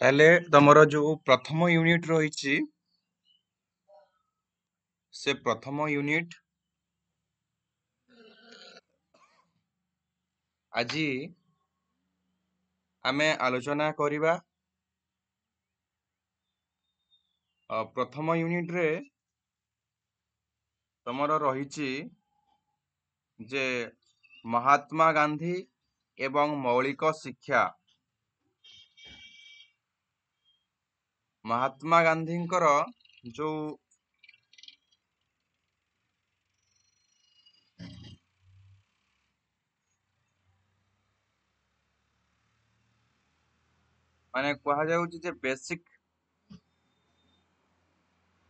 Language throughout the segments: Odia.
ତାହେଲେ ତମର ଯୋଉ ପ୍ରଥମ ୟୁନିଟ ରହିଛି ସେ ପ୍ରଥମ ୟୁନିଟ ଆଜି ଆମେ ଆଲୋଚନା କରିବା। ପ୍ରଥମ ୟୁନିଟରେ ତମର ରହିଛି ଯେ ମହାତ୍ମା ଗାନ୍ଧୀ ଏବଂ ମୌଳିକ ଶିକ୍ଷା। ମହାତ୍ମା ଗାନ୍ଧୀଙ୍କର ଯୋଉ ମାନେ କୁହାଯାଉଛି ଯେ basic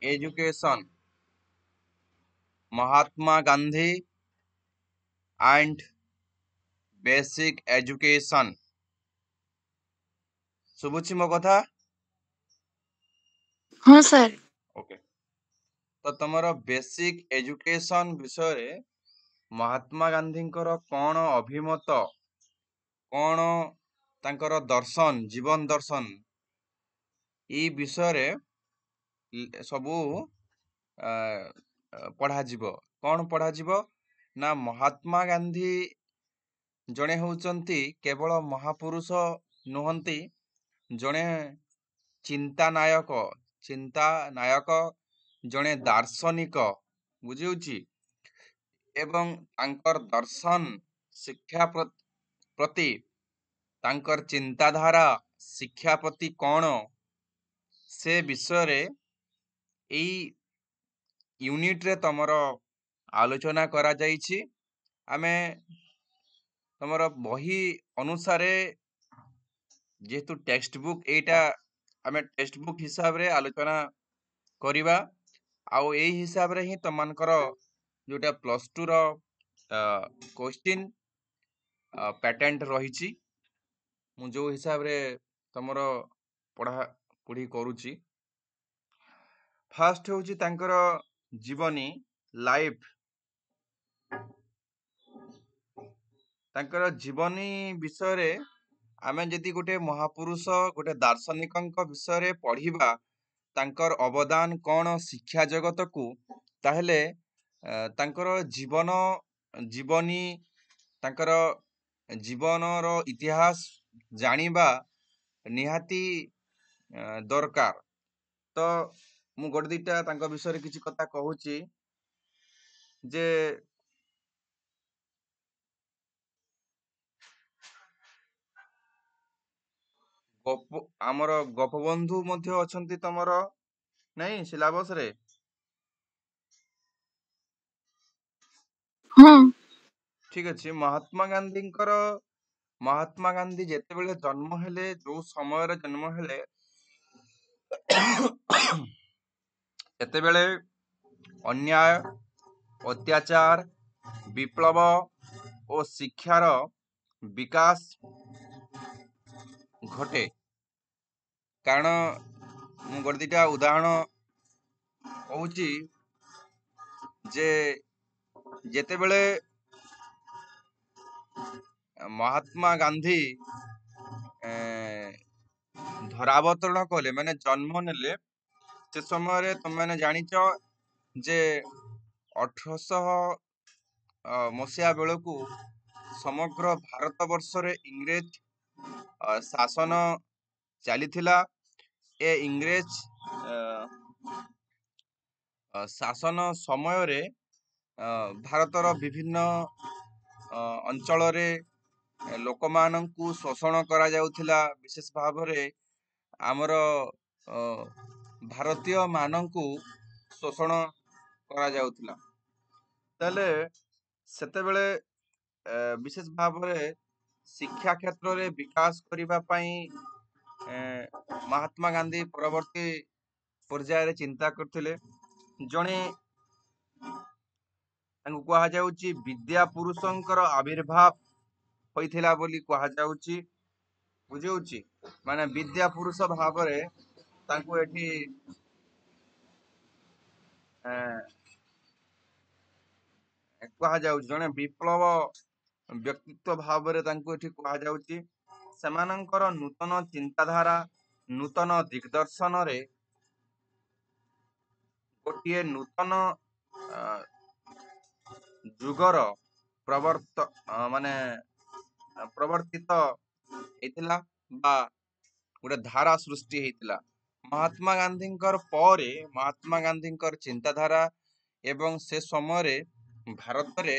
education Mahatma Gandhi and basic education. ଶୁଭୁଛି ମୋ କଥା? हाँ सर। ଓକେ, ତ ତମର ବେସିକ ଏଜୁକେସନ ବିଷୟରେ ମହାତ୍ମା ଗାନ୍ଧୀଙ୍କର କଣ ଅଭିମତ, କଣ ତାଙ୍କର ଦର୍ଶନ, ଜୀବନ ଦର୍ଶନ, ଏଇ ବିଷୟରେ ସବୁ ପଢାଯିବ। କଣ ପଢାଯିବ ନା ମହାତ୍ମା ଗାନ୍ଧୀ ଜଣେ ହଉଛନ୍ତି କେବଳ ମହାପୁରୁଷ ନୁହନ୍ତି, ଜଣେ ଚିନ୍ତାନାୟକ, ଜଣେ ଦାର୍ଶନିକ, ବୁଝିଉଛି। ଏବଂ ତାଙ୍କର ଦର୍ଶନ ଶିକ୍ଷା ପ୍ରତି ତାଙ୍କର ଚିନ୍ତାଧାରା ଶିକ୍ଷା ପ୍ରତି କଣ ସେ ବିଷୟରେ ଏଇ ୟୁନିଟରେ ତମର ଆଲୋଚନା କରାଯାଇଛି। ଆମେ ତମର ବହି ଅନୁସାରେ ଯେହେତୁ ଟେକ୍ସଟ ବୁକ୍ ଏଇଟା ଆମେ ଟେକ୍ସଟ ବୁକ୍ ହିସାବରେ ଆଲୋଚନା କରିବା, ଆଉ ଏଇ ହିସାବରେ ହିଁ ତମମାନଙ୍କର ଯୋଉଟା ପ୍ଲସ୍ ଟୁର କ୍ୱେଶ୍ଚିନ୍ ପ୍ୟାଟର୍ନ ରହିଛି। ମୁଁ ଯୋଉ ହିସାବରେ ତମର ପଢାପଢି କରୁଛି, ଫାଷ୍ଟ ହଉଛି ତାଙ୍କର ଜୀବନୀ ଲାଇଫ। ତାଙ୍କର ଜୀବନୀ ବିଷୟରେ ଆମେ ଯଦି ଗୋଟେ ମହାପୁରୁଷ, ଗୋଟେ ଦାର୍ଶନିକଙ୍କ ବିଷୟରେ ପଢିବା, ତାଙ୍କର ଅବଦାନ କଣ ଶିକ୍ଷା ଜଗତକୁ, ତାହେଲେ ତାଙ୍କର ଜୀବନୀ, ତାଙ୍କର ଜୀବନର ଇତିହାସ ଜାଣିବା ନିହାତି ଦରକାର। ତ ମୁଁ ଗୋଟେ ଦିଟା ତାଙ୍କ ବିଷୟରେ କିଛି କଥା କହୁଛି ଯେ ଆମର ଗୋପବନ୍ଧୁ ମଧ୍ୟ ଅଛନ୍ତି ତମର ନାଇଁ ସିଲାବସ ରେ। हाँ ଠିକ ଅଛି। ମହାତ୍ମା ଗାନ୍ଧୀ ଯେତେବେଳେ ଜନ୍ମ ହେଲେ, ଯୋଉ ସମୟରେ ଜନ୍ମ ହେଲେ, ସେତେବେଳେ ଅନ୍ୟାୟ, ଅତ୍ୟାଚାର, ବିପ୍ଳବ ଓ ଶିକ୍ଷାର ବିକାଶ ଘଟେ। କାରଣ ମୁଁ ଗୋଟେ ଦିଟା ଉଦାହରଣ କହୁଛି ଯେ ଯେତେବେଳେ ମହାତ୍ମା ଗାନ୍ଧୀ ଧରାବତରଣ କଲେ, ମାନେ ଜନ୍ମ ନେଲେ, ସେ ସମୟରେ ତମେ ଜାଣିଛ ଯେ 1800 ମସିହା ବେଳକୁ ସମଗ୍ର ଭାରତ ବର୍ଷରେ ଇଂରେଜ ଶାସନ ଚାଲିଥିଲା। ଏ ଇଂରେଜ ଶାସନ ସମୟରେ ଭାରତର ବିଭିନ୍ନ ଅଞ୍ଚଳରେ ଲୋକମାନଙ୍କୁ ଶୋଷଣ କରାଯାଉଥିଲା। ବିଶେଷ ଭାବରେ ଆମର ଭାରତୀୟ ମାନଙ୍କୁ ଶୋଷଣ କରାଯାଉଥିଲା। ତାହେଲେ ସେତେବେଳେ ବିଶେଷ ଭାବରେ ଶିକ୍ଷା କ୍ଷେତ୍ରରେ ବିକାଶ କରିବା ପାଇଁ ମହାତ୍ମା ଗାନ୍ଧୀ ପରବର୍ତ୍ତୀ ପର୍ଯ୍ୟାୟରେ ଚିନ୍ତା କରିଥିଲେ। ଜଣେ ତାଙ୍କୁ କୁହାଯାଉଛି ବିଦ୍ୟା ପୁରୁଷଙ୍କର ଆବିର୍ଭାବ ହୋଇଥିଲା ବୋଲି କୁହାଯାଉଛି, ବୁଝିହଉଛି। ମାନେ ବିଦ୍ୟା ପୁରୁଷ ଭାବରେ ତାଙ୍କୁ ଏଠି କୁହାଯାଉଛି, ଜଣେ ବିପ୍ଳବ ବ୍ୟକ୍ତିତ୍ୱ ଭାବରେ ତାଙ୍କୁ ଏଠି କୁହାଯାଉଛି। ସେମାନଙ୍କର ନୂତନ ଚିନ୍ତାଧାରା ନୂତନ ଦିଗ୍ଦର୍ଶନରେ ଗୋଟିଏ ନୂତନ ଅ, ଯୁଗର ମାନେ ପ୍ରବର୍ତ୍ତିତ ହେଇଥିଲା ବା ଗୋଟେ ଧାରା ସୃଷ୍ଟି ହେଇଥିଲା। ମହାତ୍ମା ଗାନ୍ଧୀଙ୍କର ପରେ ମହାତ୍ମା ଗାନ୍ଧୀଙ୍କର ଚିନ୍ତାଧାରା ଏବଂ ସେ ସମୟରେ ଭାରତରେ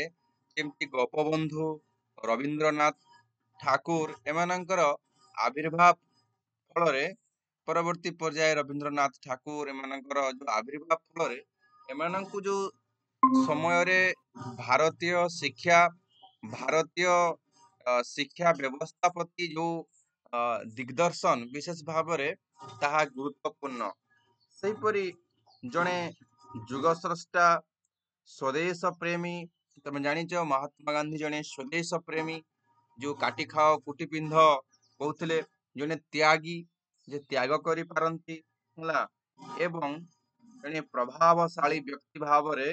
ଯେମିତି ଗୋପବନ୍ଧୁ, ରବୀନ୍ଦ୍ରନାଥ ଠାକୁର ଏମାନଙ୍କର ଆବିର୍ଭାବ ଫଳରେ ପରବର୍ତ୍ତୀ ପର୍ଯ୍ୟାୟରେ ରବୀନ୍ଦ୍ରନାଥ ଠାକୁର ଏମାନଙ୍କର ଯୋଉ ଆବିର୍ଭାବ ଫଳରେ ଏମାନଙ୍କୁ ଯୋଉ ସମୟରେ ଭାରତୀୟ ଶିକ୍ଷା ଭାରତୀୟ ଶିକ୍ଷା ବ୍ୟବସ୍ଥା ପ୍ରତି ଯୋଉ ଦିଗ୍ଦର୍ଶନ ବିଶେଷ ଭାବରେ ତାହା ଗୁରୁତ୍ୱପୂର୍ଣ୍ଣ। ସେହିପରି ଜଣେ ଯୁଗ ସ୍ରଷ୍ଟା, ସ୍ୱଦେଶ ପ୍ରେମୀ। ତମେ ଜାଣିଛ ମହାତ୍ମା ଗାନ୍ଧୀ ଜଣେ ସ୍ୱଦେଶ ପ୍ରେମୀ, ଯୋଉ କାଟି ଖାଅ କୁଟି ପିନ୍ଧ କହୁଥିଲେ, ଜଣେ ତ୍ୟାଗୀ ଯେ ତ୍ୟାଗ କରିପାରନ୍ତି ହେଲା, ଏବଂ ଜଣେ ପ୍ରଭାବଶାଳୀ ବ୍ୟକ୍ତି ଭାବରେ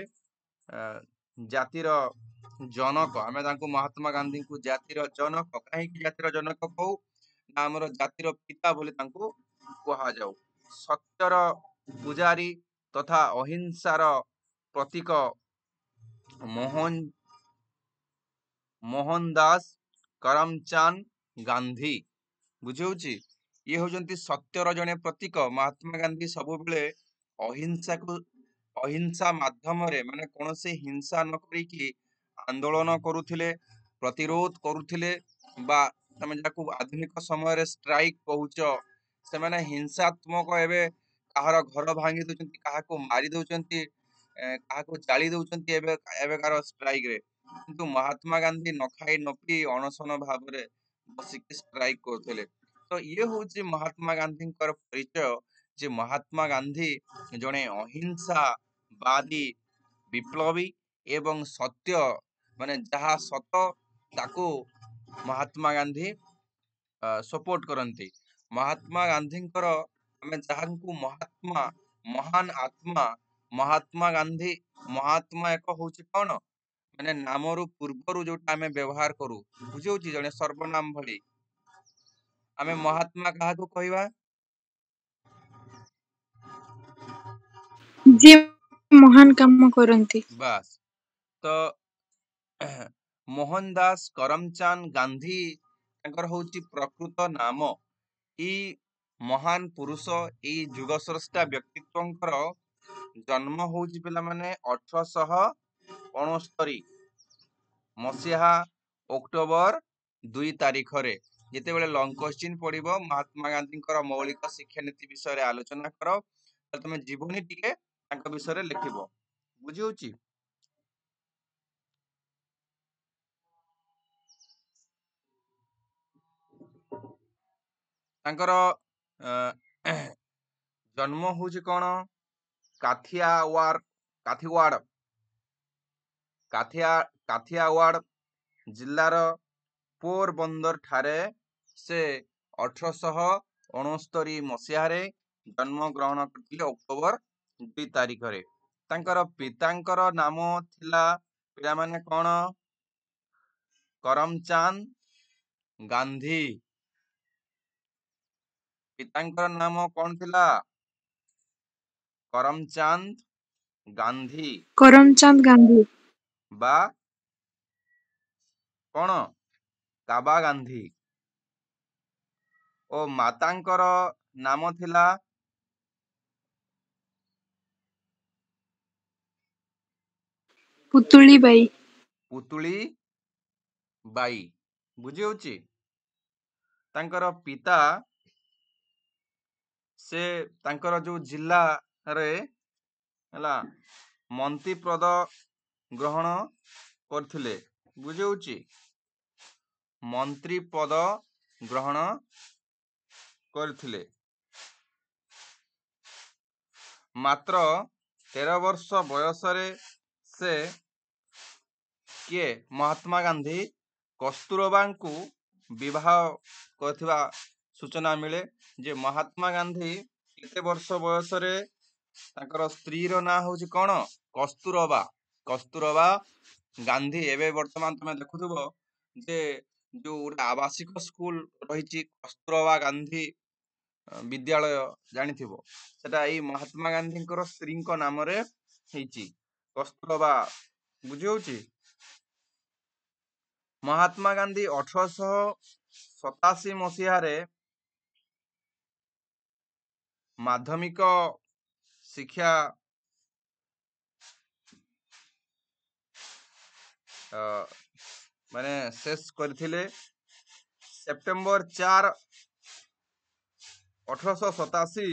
ଜାତିର ଜନକ। ଆମେ ତାଙ୍କୁ ମହାତ୍ମା ଗାନ୍ଧୀଙ୍କୁ ଜାତିର ଜନକ କାହିଁକି ଜାତିର ଜନକ କହୁ ନା ଆମର ଜାତିର ପିତା ବୋଲି ତାଙ୍କୁ କୁହାଯାଉ। ସତ୍ୟର ପୂଜାରୀ ତଥା ଅହିଂସାର ପ୍ରତୀକ ମୋହନ ଦାସ କରମଚାନ୍ଦ ଗାନ୍ଧୀ। ବୁଝଉଛି, ଇଏ ହଉଛନ୍ତି ସତ୍ୟର ଜଣେ ପ୍ରତୀକ। ମହାତ୍ମା ଗାନ୍ଧୀ ସବୁବେଳେ ଅହିଂସା ମାଧ୍ୟମରେ ମାନେ କୌଣସି ହିଂସା ନ କରିକି ଆନ୍ଦୋଳନ କରୁଥିଲେ, ପ୍ରତିରୋଧ କରୁଥିଲେ, ବା ତମେ ଯାହାକୁ ଆଧୁନିକ ସମୟରେ ଷ୍ଟ୍ରାଇକ କହୁଛ, ସେମାନେ ହିଂସାତ୍ମକ ଏବେ କାହାର ଘର ଭାଙ୍ଗି ଦଉଛନ୍ତି, କାହାକୁ ମାରି ଦଉଛନ୍ତି, କାହାକୁ ଜାଳି ଦଉଛନ୍ତି ଏବେକାର ଷ୍ଟ୍ରାଇକ ରେ। କିନ୍ତୁ ମହାତ୍ମା ଗାନ୍ଧୀ ନ ଖାଇ ନ ପିଇ ଅଣସନ ଭାବରେ ବସିକି ଷ୍ଟ୍ରାଇକ କରୁଥିଲେ। ତ ଇଏ ହଉଛି ମହାତ୍ମା ଗାନ୍ଧୀଙ୍କର ପରିଚୟ, ଯେ ମହାତ୍ମା ଗାନ୍ଧୀ ଜଣେ ଅହିଂସାବାଦୀ ବିପ୍ଳବୀ ଏବଂ ସତ୍ୟ ମାନେ ଯାହା ସତ ତାକୁ ମହାତ୍ମା ଗାନ୍ଧୀ ସପୋର୍ଟ କରନ୍ତି। ମହାତ୍ମା ଗାନ୍ଧୀଙ୍କର ଆମେ ଯାହାଙ୍କୁ ମହାନ ଆତ୍ମା, ମହାତ୍ମା ଗାନ୍ଧୀ ମହାତ୍ମା ଏକ ହଉଛି କଣ ମାନେ ନାମରୁ ପୂର୍ବରୁ ଯୋଉଟା ଆମେ ବ୍ୟବହାର କରୁ, ବୁଝଉଛି, ଜଣେ ସର୍ବନାମ ଭଳି। ଆମେ ମହାତ୍ମା କାହାକୁ କହିବା? ଯିଏ ମହାନ କାମ କରନ୍ତି। ବାସ୍। ତ ମୋହନ ଦାସ କରମଚାନ୍ଦ ଗାନ୍ଧୀ ତାଙ୍କର ହଉଛି ପ୍ରକୃତ ନାମ। ଏଇ ମହାନ ପୁରୁଷ, ଏଇ ଯୁଗ ସ୍ରଷ୍ଟା ବ୍ୟକ୍ତିତ୍ୱଙ୍କର ଜନ୍ମ ହଉଛି ପିଲାମାନେ 1869 ମସିହା ଅକ୍ଟୋବର 2 ତାରିଖରେ। ଯେତେବେଳେ ଲଙ୍ଗ କୋଶ୍ଚିନ୍ ପଡିବ ମହାତ୍ମା ଗାନ୍ଧୀଙ୍କର ମୌଳିକ ଶିକ୍ଷାନୀତି ବିଷୟରେ ଆଲୋଚନା କର, ତମେ ଜୀବନୀ ଟିକେ ତାଙ୍କ ବିଷୟରେ ଲେଖିବ। ବୁଝି ହଉଛି? ତାଙ୍କର ଜନ୍ମ ହଉଛି କଣ କାଥିଆୱାଡ ଜିଲ୍ଲାର ପୋରବନ୍ଦର ଠାରେ ସେ 1869 ମସିହାରେ ଜନ୍ମ ଗ୍ରହଣ କରିଥିଲେ ଅକ୍ଟୋବର 2 ତାରିଖରେ। ତାଙ୍କର ପିତାଙ୍କର ନାମ ଥିଲା ପିଲାମାନେ କଣ? କରମଚାନ୍ଦ ଗାନ୍ଧୀ। ପିତାଙ୍କର ନାମ କଣ ଥିଲା? କରମଚାନ୍ଦ ଗାନ୍ଧୀ ବା କଣ କାବା ଗାନ୍ଧୀ। ଓ ମାତାଙ୍କର ନାମ ଥିଲା ପୁତୁଳି ବାଇ। ବୁଝି ହଉଛି? ତାଙ୍କର ପିତା ସେ ତାଙ୍କର ଯୋଉ ଜିଲ୍ଲାରେ ହେଲା ମନ୍ତ୍ରୀ ପଦ ଗ୍ରହଣ କରିଥିଲେ। ବୁଝି ହଉଛି? ମନ୍ତ୍ରୀ ପଦ ଗ୍ରହଣ କରିଥିଲେ। ମାତ୍ର 13 ବର୍ଷ ବୟସରେ ସେ କିଏ ମହାତ୍ମା ଗାନ୍ଧୀ କସ୍ତୁରବାଙ୍କୁ ବିବାହ କରିଥିବା ସୂଚନା ମିଳେ। ଯେ ମହାତ୍ମା ଗାନ୍ଧୀ କେତେ ବର୍ଷ ବୟସରେ ତାଙ୍କର ସ୍ତ୍ରୀର ନାଁ ହଉଛି କଣ? କସ୍ତୁରବା ଗାନ୍ଧୀ। ଏବେ ବର୍ତ୍ତମାନ ତମେ ଦେଖୁଥିବ ଯେ ଯୋଉ ଗୋଟେ ଆବାସିକ ସ୍କୁଲ ରହିଛି କସ୍ତୁରବା ଗାନ୍ଧୀ ବିଦ୍ୟାଳୟ ଜାଣିଥିବ, ସେଟା ଏଇ ମହାତ୍ମା ଗାନ୍ଧୀଙ୍କର ସ୍ତ୍ରୀଙ୍କ ନାମରେ ହେଇଛି, କସ୍ତୁରବା। ବୁଝି ହଉଛି? ମହାତ୍ମା ଗାନ୍ଧୀ 1887 ମସିହାରେ ମାଧ୍ୟମିକ ଶିକ୍ଷା ମାନେ ଶେଷ କରିଥିଲେ। ସେପ୍ଟେମ୍ବର 4, 1887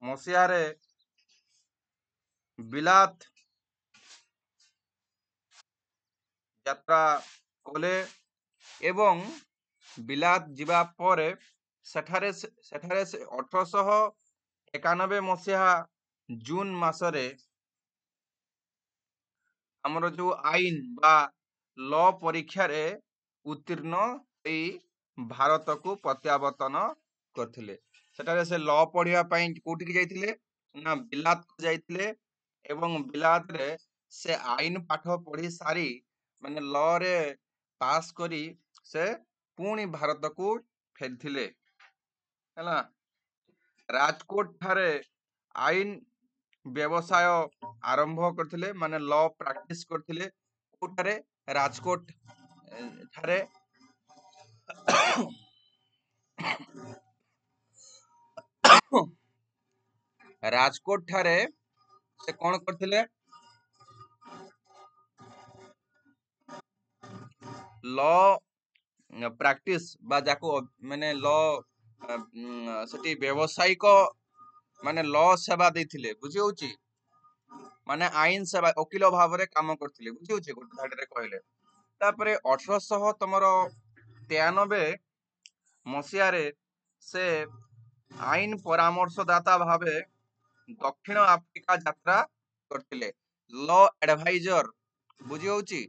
ମସିହାରେ ବିଲାତ ଯାତ୍ରା କଲେ ଏବଂ ବିଲାତ ଯିବା ପରେ ସେଠାରେ ସେ 1891 ମସିହା ଜୁନ ମାସରେ ଆମର ଯୋଉ ଆଇନ ବା ଲ ପରୀକ୍ଷାରେ ଉତ୍ତୀର୍ଣ୍ଣ ହୋଇ ଭାରତକୁ ପ୍ରତ୍ୟାବର୍ତ୍ତନ କରିଥିଲେ। ସେଠାରେ ସେ ଲ ପଢିବା ପାଇଁ କୋଉଠିକି ଯାଇଥିଲେ ନା ବିଲାତକୁ ଯାଇଥିଲେ ଏବଂ ବିଲାତରେ ସେ ଆଇନ ପାଠ ପଢି ସାରି ମାନେ ଲ ରେ ପାସ୍ କରି ସେ ପୁଣି ଭାରତକୁ ଫେରିଥିଲେ ହେଲା। ରାଜକୋଟ ଠାରେ ଆଇନ ବ୍ୟବସାୟ ଆରମ୍ଭ କରିଥିଲେ, ମାନେ ଲ ପ୍ରାକ୍ଟିସ କରିଥିଲେ। କୋଉଠାରେ? ରାଜକୋଟ ଠାରେ। ରାଜକୋଟ ଠାରେ ସେ କଣ କରିଥିଲେ? ଲ ପ୍ରାକ୍ଟିସ ବା ଯାକୁ ମାନେ ଲ ସେଠି ବ୍ୟବସାୟିକ ମାନେ ଲ ସେବା ଦେଇଥିଲେ। ବୁଝି ହଉଛି? ମାନେ ଆଇନ ସେବା ଓକିଲ ଭାବରେ କାମ କରିଥିଲେ। ବୁଝି ହଉଛି? ଗୋଟେ ଧାଡ଼ିରେ କହିଲେ। ତାପରେ 1893 ମସିହାରେ ସେ ଆଇନ ପରାମର୍ଶଦାତା ଭାବେ ଦକ୍ଷିଣ ଆଫ୍ରିକା ଯାତ୍ରା କରିଥିଲେ। ଲ ଆଡଭାଇଜର। ବୁଝି ହଉଛି?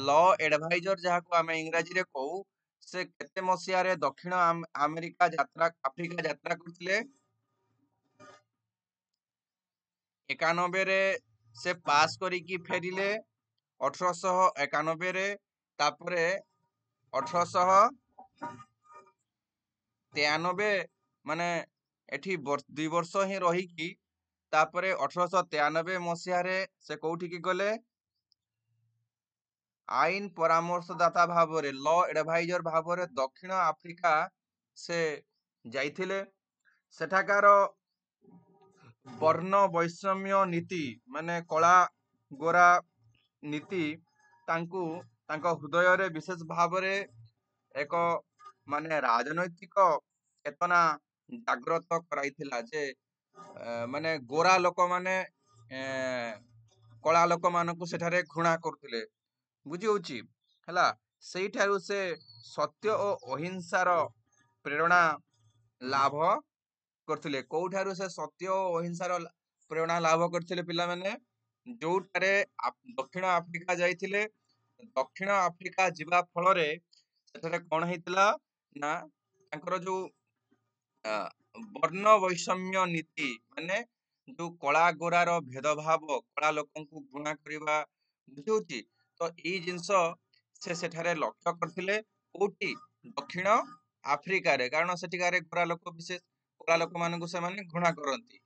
ଲ ଆଡଭାଇଜର ଯାହାକୁ ଆମେ ଇଂରାଜୀରେ କହୁ, ସେ କେତେ ମସିହାରେ ଦକ୍ଷିଣ ଆମେରିକା ଯାତ୍ରା ଆଫ୍ରିକା ଯାତ୍ରା କରିଥିଲେ? 91ରେ ସେ ପାସ୍ କରିକି ଫେରିଲେ 1891ରେ। ତାପରେ 1893 ମାନେ ଏଠି 2 ବର୍ଷ ହିଁ ରହିକି ତାପରେ 1893 ମସିହାରେ ସେ କୋଉଠିକି ଗଲେ? ଆଇନ ପରାମର୍ଶଦାତା ଭାବରେ ଲ ଆଡଭାଇଜର ଭାବରେ ଦକ୍ଷିଣ ଆଫ୍ରିକା ସେ ଯାଇଥିଲେ। ସେଠାକାର ବର୍ଣ୍ଣ ବୈଷମ୍ୟ ନୀତି ମାନେ କଳା ଗୋରା ନୀତି ତାଙ୍କୁ ତାଙ୍କ ହୃଦୟରେ ବିଶେଷ ଭାବରେ ଏକ ମାନେ ରାଜନୈତିକ ଚେତନା ଜାଗ୍ରତ କରାଇଥିଲା ଯେ ମାନେ ଗୋରା ଲୋକମାନେ କଳା ଲୋକମାନଙ୍କୁ ସେଠାରେ ଘୃଣା କରୁଥିଲେ। ବୁଝି ହଉଛି? ହେଲା। ସେଇଠାରୁ ସେ ସତ୍ୟ ଓ ଅହିଂସାର ପ୍ରେରଣା ଲାଭ କରିଥିଲେ। କୋଉଠାରୁ ସେ ସତ୍ୟ ଓ ଅହିଂସାର ପ୍ରେରଣା ଲାଭ କରିଥିଲେ ପିଲାମାନେ? ଯୋଉଠାରେ ଦକ୍ଷିଣ ଆଫ୍ରିକା ଯାଇଥିଲେ। ଦକ୍ଷିଣ ଆଫ୍ରିକା ଯିବା ଫଳରେ ସେଠାରେ କଣ ହେଇଥିଲା ନା ତାଙ୍କର ଯୋଉ ବର୍ଣ୍ଣ ବୈଷମ୍ୟ ନୀତି ମାନେ ଯୋଉ କଳା ଗୋରାର ଭେଦଭାବ, କଳା ଲୋକଙ୍କୁ ଘୃଣା କରିବା, ବୁଝୁଛି? ତ ଏଇ ଜିନିଷ ସେ ସେଠାରେ ଲକ୍ଷ୍ୟ କରିଥିଲେ। କୋଉଠି? ଦକ୍ଷିଣ ଆଫ୍ରିକାରେ। କାରଣ ସେଠିକାରେ ଗୋରା ଲୋକ ବିଶେଷ କଳା ଲୋକମାନଙ୍କୁ ସେମାନେ ଘୃଣା କରନ୍ତି।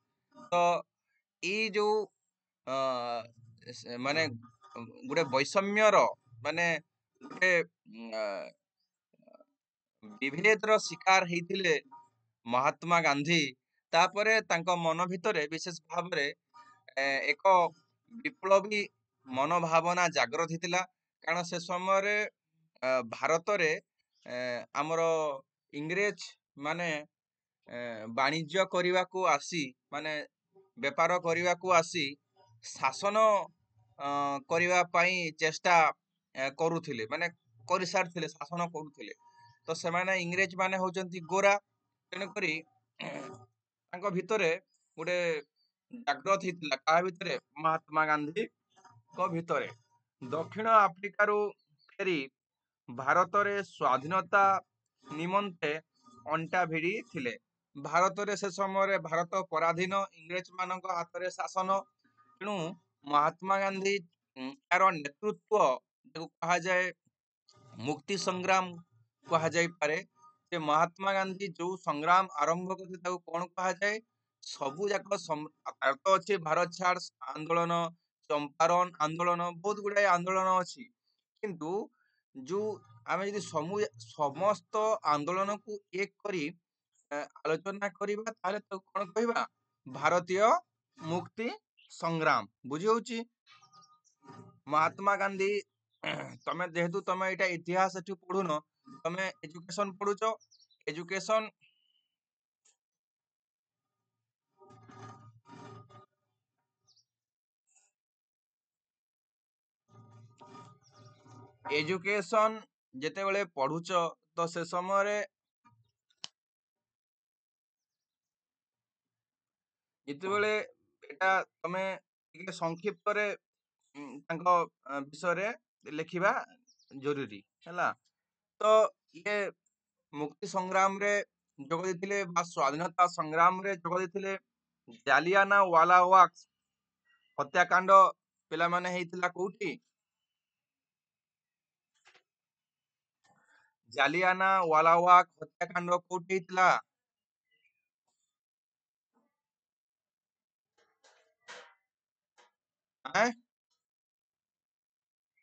ତ ଏଇ ଯୋଉ ମାନେ ଗୋଟେ ବୈଷମ୍ୟର ମାନେ ଗୋଟେ ବିଭେଦର ଶିକାର ହେଇଥିଲେ ମହାତ୍ମା ଗାନ୍ଧୀ। ତାପରେ ତାଙ୍କ ମନ ଭିତରେ ବିଶେଷ ଭାବରେ ଏକ ବିପ୍ଳବୀ ମନୋଭାବନା ଜାଗ୍ରତ ହେଇଥିଲା। କାରଣ ସେ ସମୟରେ ଭାରତରେ ଆମର ଇଂରେଜ ମାନେ ବାଣିଜ୍ୟ କରିବାକୁ ଆସି ମାନେ ବେପାର କରିବାକୁ ଆସି ଶାସନ କରିବା ପାଇଁ ଚେଷ୍ଟା କରୁଥିଲେ, ମାନେ କରିସାରିଥିଲେ, ଶାସନ କରୁଥିଲେ। ତ ସେମାନେ ଇଂରେଜ ମାନେ ହଉଛନ୍ତି ଗୋରା। ତେଣୁକରି ତାଙ୍କ ଭିତରେ ଗୋଟେ ଜାଗ୍ରତ ହେଇଥିଲା। କାହା ଭିତରେ? ମହାତ୍ମା ଗାନ୍ଧୀଙ୍କ ଭିତରେ। ଦକ୍ଷିଣ ଆଫ୍ରିକାରୁ ଫେରି ଭାରତରେ ସ୍ୱାଧୀନତା ନିମନ୍ତେ ଅଣ୍ଟା ଭିଡ଼ି ଥିଲେ। ଭାରତରେ ସେ ସମୟରେ ଭାରତ ପରାଧୀନ, ଇଂରେଜ ମାନଙ୍କ ହାତରେ ଶାସନ। ତେଣୁ ମହାତ୍ମା ଗାନ୍ଧୀ ତାର ନେତୃତ୍ୱ ତାକୁ କୁହାଯାଏ ମୁକ୍ତି ସଂଗ୍ରାମ କୁହାଯାଇପାରେ। ଯେ ମହାତ୍ମା ଗାନ୍ଧୀ ଯୋଉ ସଂଗ୍ରାମ ଆରମ୍ଭ କରିଥିଲେ ତାକୁ କଣ କୁହାଯାଏ? ସବୁ ଯାକ ତାର ତ ଅଛି ଭାରତ ଛାଡ ଆନ୍ଦୋଳନ, ଚମ୍ପାରଣ ଆନ୍ଦୋଳନ, ବହୁତ ଗୁଡାଏ ଆନ୍ଦୋଳନ ଅଛି। କିନ୍ତୁ ଯୋଉ ଆମେ ଯଦି ସମସ୍ତ ଆନ୍ଦୋଳନକୁ ଏକ କରି ଆଲୋଚନା କରିବା ତାହେଲେ ତାକୁ କଣ କହିବା? ଭାରତୀୟ ମୁକ୍ତି ସଂଗ୍ରାମ। ବୁଝି ହଉଛି? ମହାତ୍ମା ଗାନ୍ଧୀ ତମେ ଯେହେତୁ ତମେ ଏଇଟା ଇତିହାସ ଏଠି ପଢୁନ, ତମେ ଏଜୁକେସନ ପଢୁଛ, ଏଜୁକେସନ ଏଜୁକେସନ ଯେତେବେଳେ ପଢୁଛ ତ ସେ ସମୟରେ ଯେତେବେଳେ ଏଟା ତମେ ଟିକେ ସଂକ୍ଷିପ୍ତରେ ତାଙ୍କ ବିଷୟରେ ଲେଖିବା ଜରୁରୀ ହେଲା। ତ ଇଏ ମୁକ୍ତି ସଂଗ୍ରାମରେ ଯୋଗ ଦେଇଥିଲେ ବା ସ୍ୱାଧୀନତା ସଂଗ୍ରାମରେ ଯୋଗ ଦେଇଥିଲେ। ଜାଲିଆନା ୱାଲାବାଗ ହତ୍ୟାକାଣ୍ଡ ପିଲାମାନେ ହେଇଥିଲା କୋଉଠି? ଜାଲିଆନା ୱାଲାବାଗ ହତ୍ୟାକାଣ୍ଡ କୋଉଠି ହେଇଥିଲା?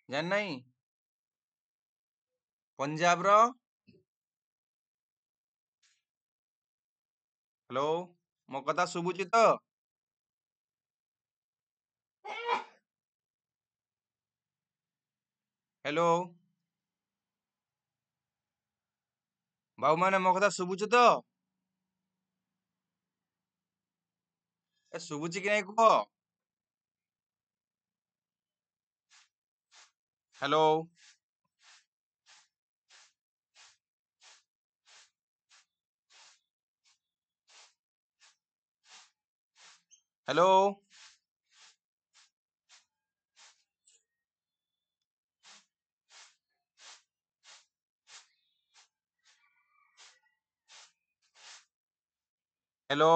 ଜାଣି ନାହିଁ? ପଞ୍ଜାବର? ହ୍ୟାଲୋ, ମୋ କଥା ଶୁଭୁଛି ତ? ହ୍ୟାଲୋ, ବାବୁ ମାନେ ମୋ କଥା ଶୁଭୁଛି ତ? ଶୁଭୁଛି କି ନାଇଁ କୁହ? Hello, hello, hello,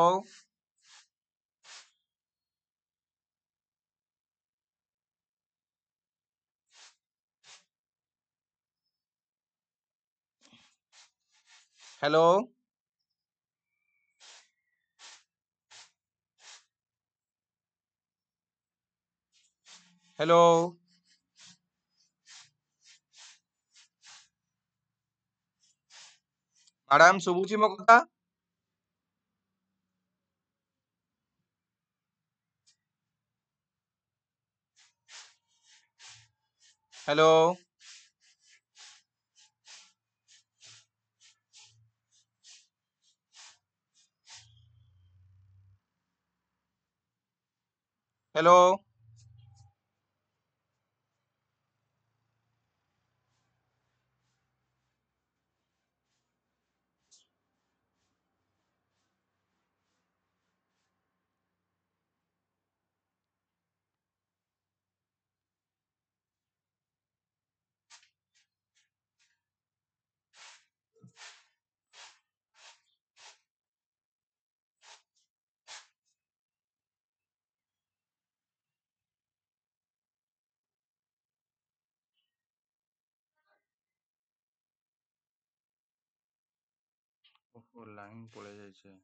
hello, hello, madam ଶୁଭୁଛି ମୋ କଥା? ହ୍ୟାଲୋ, ହ୍ୟାଲୋ, ଲାଇନ ପଳେଇ ଯାଇଛି।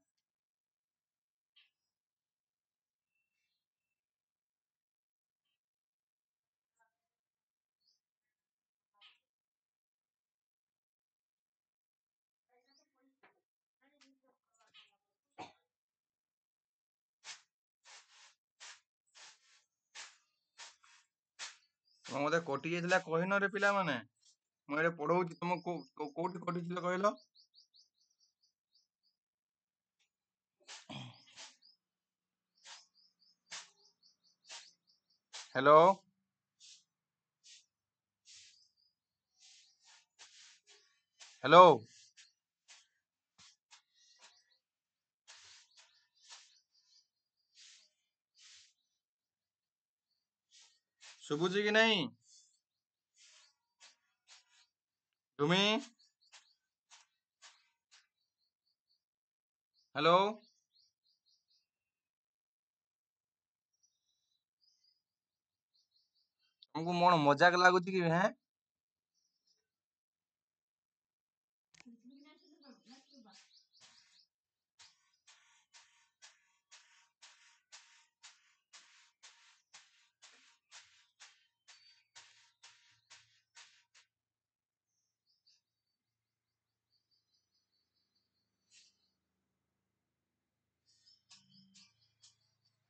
ମତେ କଟି ଯାଇଥିଲା କହିନ ରେ ପିଲାମାନେ? ମୁଁ ଏଠି ପଢଉଛି ତମକୁ କୋଉଠି କଟିଥିଲା କହିଲ? ହ୍ୟାଲୋ, ହ୍ୟାଲୋ, ଶୁଭୁଛି କି ନାଇଁ? ତୁମେ ହ୍ୟାଲୋ, ତମକୁ ମୋର ମଜାକ ଲାଗୁଛି କି?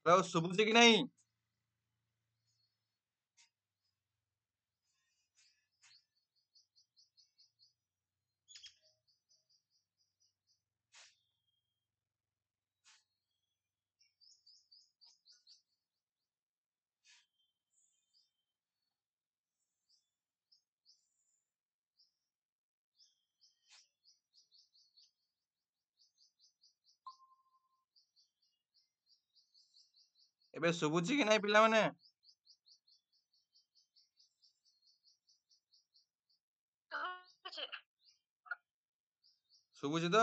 ହ୍ୟାଲୋ, ଶୁଭୁଛି କି ନାହିଁ? ଏବେ ଶୁଭୁଛି କି ନାହିଁ ପିଲାମାନେ? ଶୁଭୁଛି ତ?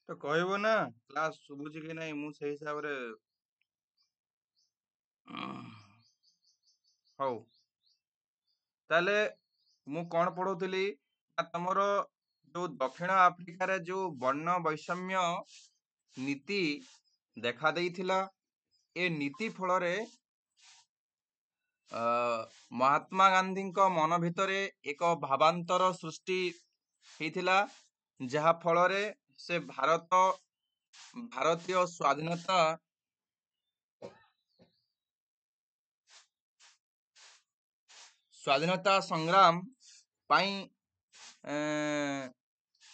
ତ କହିବ ନା କ୍ଲାସ ଶୁଭୁଛି କି ନାହିଁ, ମୁଁ ସେଇ ହିସାବରେ ହଉ। ତାହେଲେ ମୁଁ କଣ ପଢଉଥିଲି ନା ତମର ଯୋଉ ଦକ୍ଷିଣ ଆଫ୍ରିକାରେ ଯୋଉ ବର୍ଣ୍ଣ ବୈଷମ୍ୟ ନୀତି ଦେଖା ଦେଇଥିଲା, ଏ ନୀତି ଫଳରେ ମହାତ୍ମା ଗାନ୍ଧୀଙ୍କ ମନ ଭିତରେ ଏକ ଭାବାନ୍ତର ସୃଷ୍ଟି ହେଇଥିଲା, ଯାହା ଫଳରେ ସେ ଭାରତୀୟ ସ୍ୱାଧୀନତା ସଂଗ୍ରାମ ପାଇଁ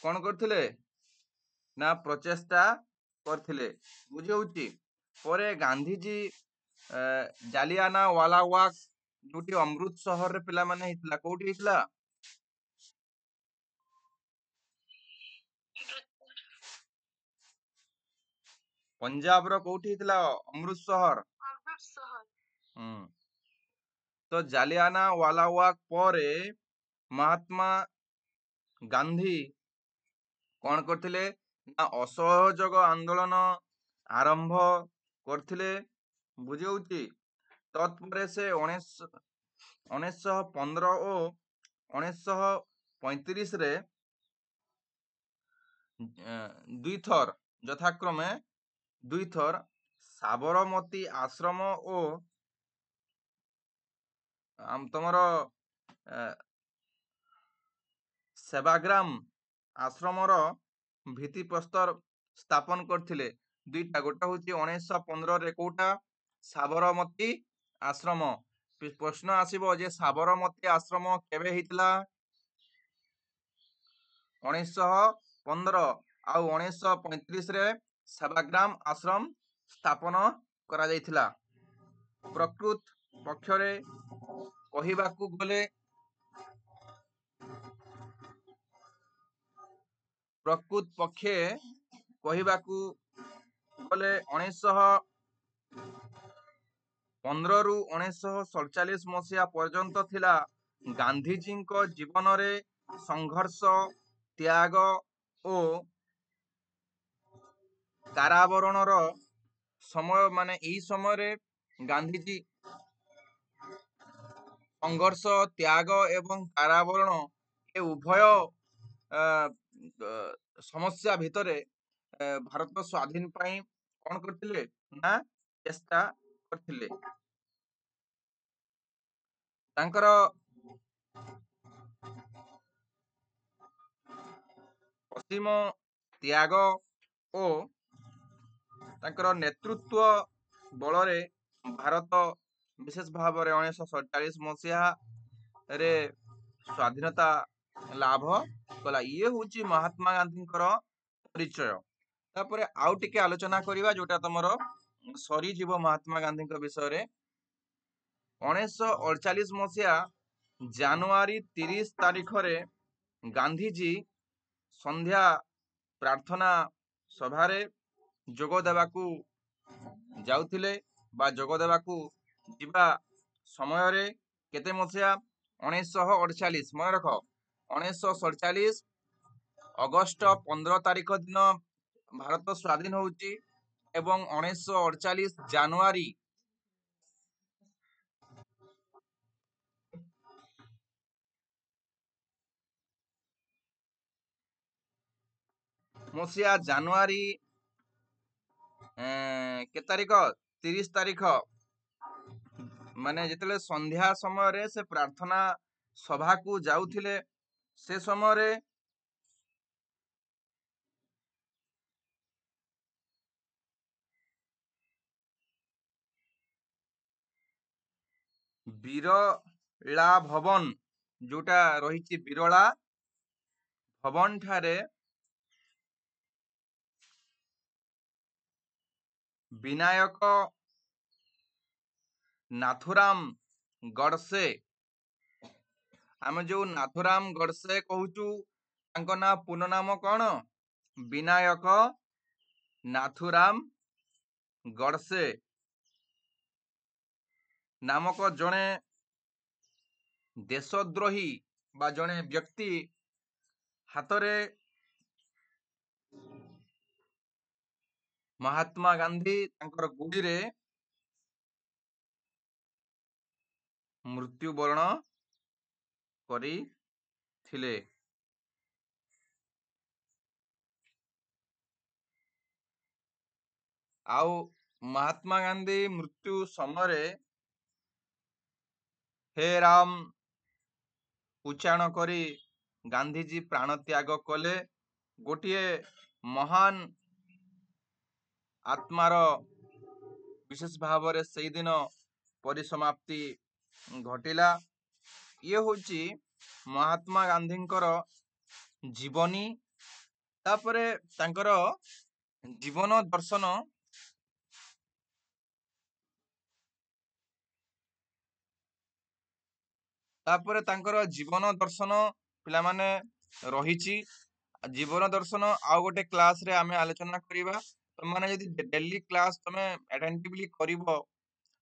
କଣ କରିଥିଲେ ନା ପ୍ରଚେଷ୍ଟା କରିଥିଲେ। ବୁଝିହଉଛି? ପରେ ଗାନ୍ଧୀଜୀ ଜାଲିଆନା ୱାଲାବାଗ ଯୋଉଠି ଅମୃତ ସହରରେ ପିଲାମାନେ ହେଇଥିଲା, କୋଉଠି ହେଇଥିଲା? ପଞ୍ଜାବର କୋଉଠି ହେଇଥିଲା? ଅମୃତ ସହର। ତ ଜାଲିଆନା ୱାଲାବାଗ ପରେ ମହାତ୍ମା ଗାନ୍ଧୀ କଣ କରିଥିଲେ ନା ଅସହଯୋଗ ଆନ୍ଦୋଳନ ଆରମ୍ଭ କରିଥିଲେ। ବୁଝିହଉଛି? ତତ୍ପରେ ସେ 1915 ଓ 1935ରେ ଯଥାକ୍ରମେ ଦୁଇଥର ସାବରମତୀ ଆଶ୍ରମ ଓ ତମର ସେବାଗ୍ରାମ ଆଶ୍ରମର ଭିତ୍ତିପ୍ରସ୍ତର ସ୍ଥାପନ କରିଥିଲେ। ଦୁଇଟା, ଗୋଟେ ହଉଛି 1915ରେ କୋଉଟା? ସାବରମତୀ ଆଶ୍ରମ। ପ୍ରଶ୍ନ ଆସିବ ଯେ ସାବରମତୀ ଆଶ୍ରମ କେବେ ହେଇଥିଲା? 1915 ଆଉ 1935ରେ ସେବାଗ୍ରାମ ଆଶ୍ରମ ସ୍ଥାପନ କରାଯାଇଥିଲା। ପ୍ରକୃତ ପକ୍ଷରେ କହିବାକୁ ଗଲେ ପ୍ରକୃତ ପକ୍ଷେ କହିବାକୁ ଗଲେ 1915ରୁ 1947 ମସିହା ପର୍ଯ୍ୟନ୍ତ ଥିଲା ଗାନ୍ଧୀଜୀଙ୍କ ଜୀବନରେ ସଂଘର୍ଷ, ତ୍ୟାଗ ଓ କାରାବରଣର ସମୟ। ମାନେ ଏଇ ସମୟରେ ଗାନ୍ଧୀଜୀ ସଂଘର୍ଷ, ତ୍ୟାଗ ଏବଂ କାରାବରଣ ଏ ଉଭୟ ସମସ୍ୟା ଭିତରେ ଭାରତ ସ୍ୱାଧୀନ ପାଇଁ କଣ କରିଥିଲେ ନା ଚେଷ୍ଟା କରିଥିଲେ। ତାଙ୍କର ଅସୀମ ତ୍ୟାଗ ଓ ତାଙ୍କର ନେତୃତ୍ୱ ବଳରେ ଭାରତ ବିଶେଷ ଭାବରେ 1947 ମସିହାରେ ସ୍ୱାଧୀନତା ଲାଭ କଲା। ଇଏ ହଉଛି ମହାତ୍ମା ଗାନ୍ଧୀଙ୍କର ପରିଚୟ। ତାପରେ ଆଉ ଟିକେ ଆଲୋଚନା କରିବା ଯୋଉଟା ତମର ସରିଯିବ ମହାତ୍ମା ଗାନ୍ଧୀଙ୍କ ବିଷୟରେ। 1948 ମସିହା ଜାନୁଆରୀ 30 ତାରିଖରେ ଗାନ୍ଧୀଜୀ ସନ୍ଧ୍ୟା ପ୍ରାର୍ଥନା ସଭାରେ ଯୋଗ ଦେବାକୁ ଯାଉଥିଲେ ବା ଯୋଗ ଦେବାକୁ ଯିବା ସମୟରେ କେତେ ମସିହା? 1948। ମନେ ରଖ, 1947 ଅଗଷ୍ଟ 15 ତାରିଖ ଦିନ ଭାରତ ସ୍ୱାଧୀନ ହଉଛି ଏବଂ 1948 ଜାନୁଆରୀ ମସିହା ଜାନୁଆରୀ କେତେ ତାରିଖ? 30 ତାରିଖ। ମାନେ ଯେତେବେଳେ ସନ୍ଧ୍ୟା ସମୟରେ ସେ ପ୍ରାର୍ଥନା ସଭାକୁ ଯାଉଥିଲେ ସେ ସମୟରେ ବିରଳା ଭବନ ଯୋଉଟା ରହିଛି ବିରଳା ଭବନ ଠାରେ ବିନାୟକ ନାଥୁରାମ ଗଡ଼ସେ, ଆମେ ଯୋଉ ନାଥୁରାମ ଗଡ଼ସେ କହୁଛୁ ତାଙ୍କ ନାଁ ପୂର୍ଣ୍ଣ ନାମ କଣ? ବିନାୟକ ନାଥୁରାମ ଗଡ଼ସେ ନାମକ ଜଣେ ଦେଶଦ୍ରୋହୀ ବା ଜଣେ ବ୍ୟକ୍ତି ହାତରେ ମହାତ୍ମା ଗାନ୍ଧୀ ତାଙ୍କର ଗୁଳିରେ ମୃତ୍ୟୁବରଣ କରିଥିଲେ। ଆଉ ମହାତ୍ମା ଗାନ୍ଧୀ ମୃତ୍ୟୁ ସମୟରେ ହେ ରାମ ଉଚ୍ଚାରଣ କରି ଗାନ୍ଧୀଜୀ ପ୍ରାଣ ତ୍ୟାଗ କଲେ। ଗୋଟିଏ ମହାନ ଆତ୍ମାର ବିଶେଷ ଭାବରେ ସେଇଦିନ ପରିସମାପ୍ତି ଘଟିଲା। ଇଏ ହଉଛି ମହାତ୍ମା ଗାନ୍ଧୀଙ୍କର ଜୀବନୀ, ତାପରେ ତାଙ୍କର ଜୀବନ ଦର୍ଶନ, ତାପରେ ତାଙ୍କର ଜୀବନ ଦର୍ଶନ ପିଲାମାନେ ରହିଛି। ଜୀବନ ଦର୍ଶନ ଆଉ ଗୋଟେ କ୍ଲାସ ରେ ଆମେ ଆଲୋଚନା କରିବା। ତମାନେ ଯଦି ଡେଲି କ୍ଲାସ ତମେ ଆଟେଣ୍ଟିଭଲି କରିବ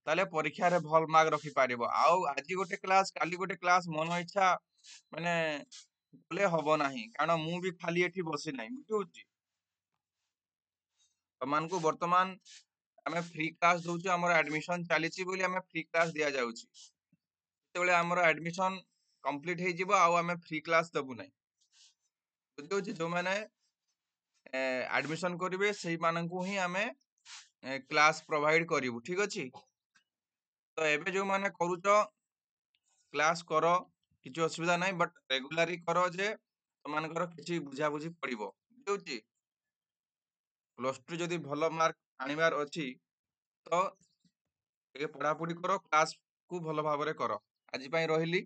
ତାହେଲେ ପରୀକ୍ଷାରେ ଭଲ ମାର୍କ ରଖିପାରିବ। ଆଉ ଆଜି ଗୋଟେ କ୍ଲାସ କାଲି ଗୋଟେ କ୍ଲାସ ମନ ଇଚ୍ଛା ମାନେ କଲେ ହବ ନାହିଁ, କାରଣ ମୁଁ ବି ଖାଲି ଏଠି ବସି ନାହିଁ, ବୁଝୁଛି। ତମାନଙ୍କୁ ବର୍ତ୍ତମାନ ଆମେ ଫ୍ରି କ୍ଲାସ ଦଉଛୁ, ଆମର ଆଡମିସନ ଚାଲିଛି ବୋଲି ଆମେ ଫ୍ରି କ୍ଲାସ ଦିଆଯାଉଛି। ଯେତେବେଳେ ଆମର ଆଡମିସନ କମ୍ପ୍ଲିଟ ହେଇଯିବ ଆଉ ଆମେ ଫ୍ରି କ୍ଲାସ ଦେବୁ ନାହିଁ, ବୁଝୁଛି। ଯୋଉମାନେ ଆଡମିସନ କରିବେ ସେଇମାନଙ୍କୁ ହିଁ ଆମେ କ୍ଲାସ ପ୍ରୋଭାଇଡ କରିବୁ, ଠିକ ଅଛି। ତ ଏବେ ଯୋଉମାନେ କରୁଛ କ୍ଲାସ କର, କିଛି ଅସୁବିଧା ନାହିଁ, ବଟ୍ ରେଗୁଲାରି କର ଯେ ତମାନଙ୍କର କିଛି ବୁଝାବୁଝି ପଡିବ, ବୁଝୁଛି। ପ୍ଲସ ଟୁ ଯଦି ଭଲ ମାର୍କ ଆଣିବାର ଅଛି ତ ଟିକେ ପଢାପଢି କର, କ୍ଲାସ କୁ ଭଲ ଭାବରେ କର। ଆଜି ପାଇଁ ରହିଲି।